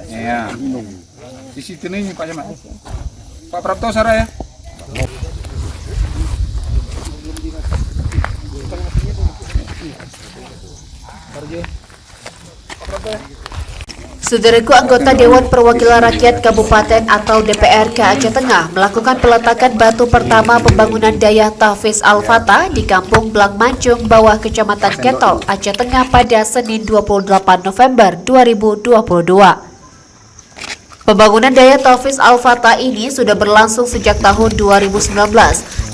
Ya. Di situ nih Pak Camat. Pak Prapto Sarah ya. Saudaraku, anggota Dewan Perwakilan Rakyat Kabupaten atau DPRK Aceh Tengah melakukan peletakan batu pertama pembangunan daya Tahfiz Al-Fatah di Kampung Blang Mancung, Bawah Kecamatan Ketol, Aceh Tengah pada Senin 28 November 2022. Pembangunan daya Tahfiz Al-Fatah ini sudah berlangsung sejak tahun 2019,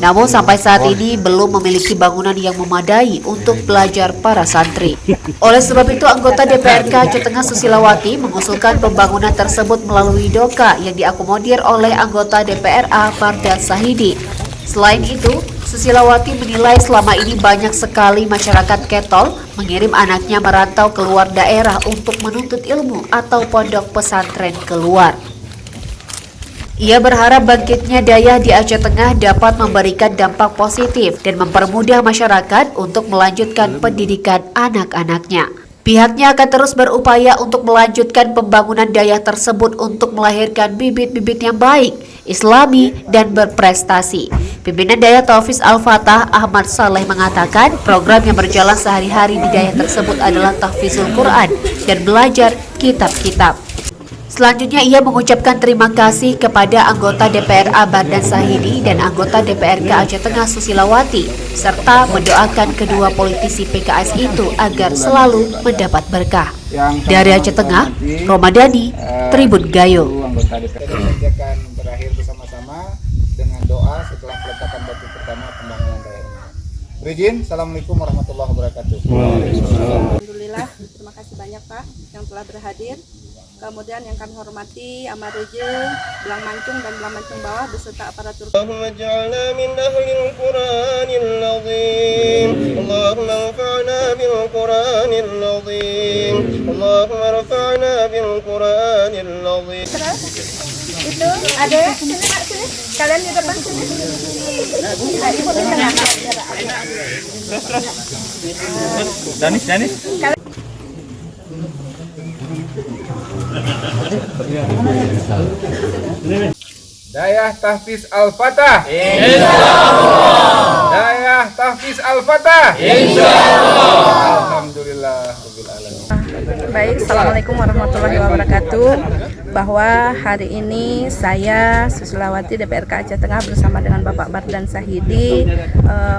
namun sampai saat ini belum memiliki bangunan yang memadai untuk belajar para santri. Oleh sebab itu, anggota DPRK Aceh Tengah Susilawati mengusulkan pembangunan tersebut melalui doka yang diakomodir oleh anggota DPRA Fardan Sahidi. Selain itu, Susilawati menilai selama ini banyak sekali masyarakat Ketol mengirim anaknya merantau keluar daerah untuk menuntut ilmu atau pondok pesantren keluar. Ia berharap bangkitnya daya di Aceh Tengah dapat memberikan dampak positif dan mempermudah masyarakat untuk melanjutkan pendidikan anak-anaknya. Pihaknya akan terus berupaya untuk melanjutkan pembangunan daya tersebut untuk melahirkan bibit-bibit yang baik, islami, dan berprestasi. Pimpinan Daya Tahfiz Al-Fatah Ahmad Saleh mengatakan program yang berjalan sehari-hari di daya tersebut adalah tahfizul Quran dan belajar kitab-kitab. Selanjutnya ia mengucapkan terima kasih kepada anggota DPRA Fardan Sahidi dan anggota DPRK Aceh Tengah Susilawati, serta mendoakan kedua politisi PKS itu agar selalu mendapat berkah. Dari Aceh Tengah, Romadani, Tribun Gayo. Anggota DPR akan berakhir bersama-sama dengan doa setelah peletakan batu pertama pembangunan daerah. Berizin, Assalamualaikum warahmatullahi wabarakatuh. Alhamdulillah, terima kasih banyak Pak yang telah berhadir. Kemudian yang kami hormati Amareje, Blang Mancung dan Blang Mancung Bawah beserta aparatur. Allahumma ja'alna min ahlil Qur'anil azim. Allahumma anfa'na bil Qur'anil azim. Allahumma rafa'na bil Qur'anil azim. Itu ada ya? Sini. Kalian di depan sini. Ibu di tengah. Danis. Daya Tahfiz Al-Fatah. Insyaallah. Daya Tahfiz Al-Fatah. Insyaallah. Alhamdulillah rabbil alamin. Baik, Assalamualaikum warahmatullahi wabarakatuh. Bahwa hari ini saya Susilawati DPRK Aceh Tengah bersama dengan Bapak Fardan Sahidi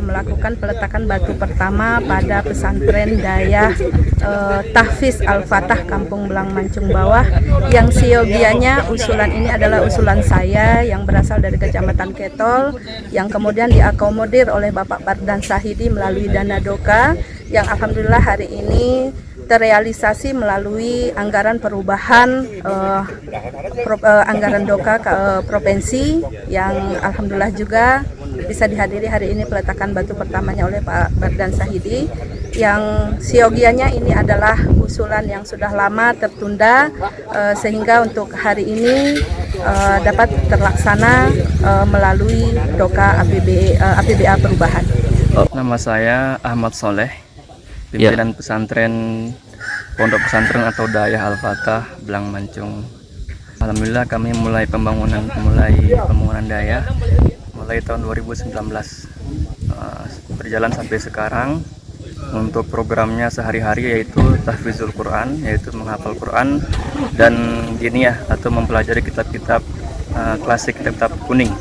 melakukan peletakan batu pertama pada pesantren daya Tahfiz Al-Fatah Kampung Blang Mancung Bawah, yang siogianya usulan ini adalah usulan saya yang berasal dari Kecamatan Ketol, yang kemudian diakomodir oleh Bapak Fardan Sahidi melalui dana doka yang alhamdulillah hari ini terrealisasi melalui anggaran perubahan anggaran doka provinsi, yang alhamdulillah juga bisa dihadiri hari ini peletakan batu pertamanya oleh Pak Fardan Sahidi, yang siogianya ini adalah usulan yang sudah lama tertunda sehingga untuk hari ini dapat terlaksana melalui doka APBA perubahan. Nama saya Ahmad Soleh, pimpinan pesantren Pondok Pesantren atau Daya Al-Fatah Blang Mancung. Alhamdulillah kami mulai pembangunan daya mulai tahun 2019, berjalan sampai sekarang. Untuk programnya sehari-hari yaitu tahfizul Quran, yaitu menghafal Quran dan diniyah atau mempelajari kitab-kitab klasik, kitab kuning.